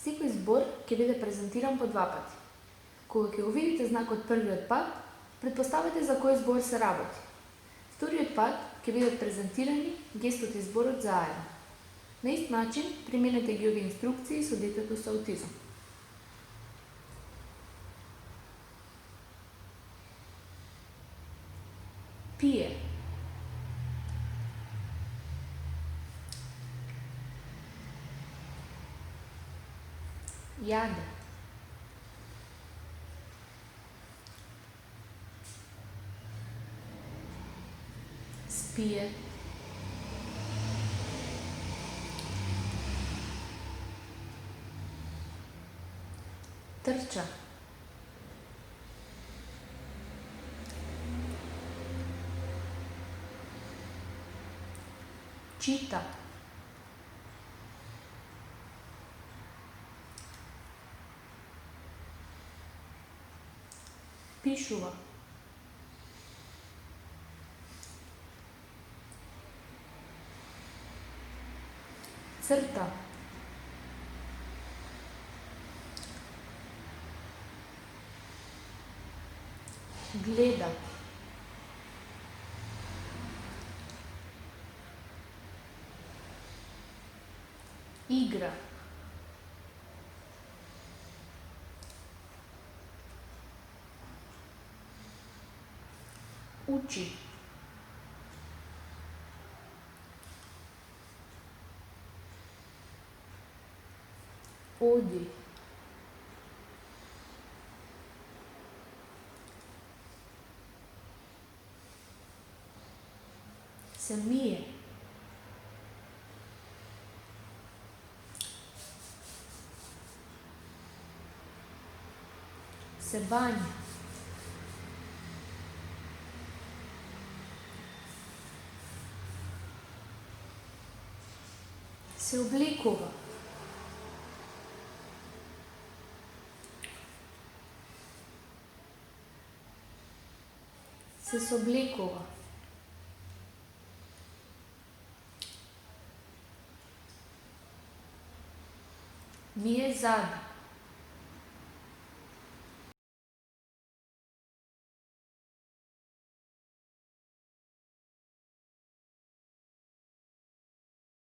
Секој збор ќе биде презентиран по два пати. Кога ќе го видите знакот првиот пат, претпоставете за кој збор се работи. Вториот пат ќе бидат презентирани гестот и зборот заедно. На ист начин применете ги овие инструкции со детето со аутизам. Пие. Јаде. Спие. Трча. Чита. Пишува. Црта. Гледа. Игра. Учи. Оди. Се мие. Се бања. Се облекува. Се соблекува. Мие зади.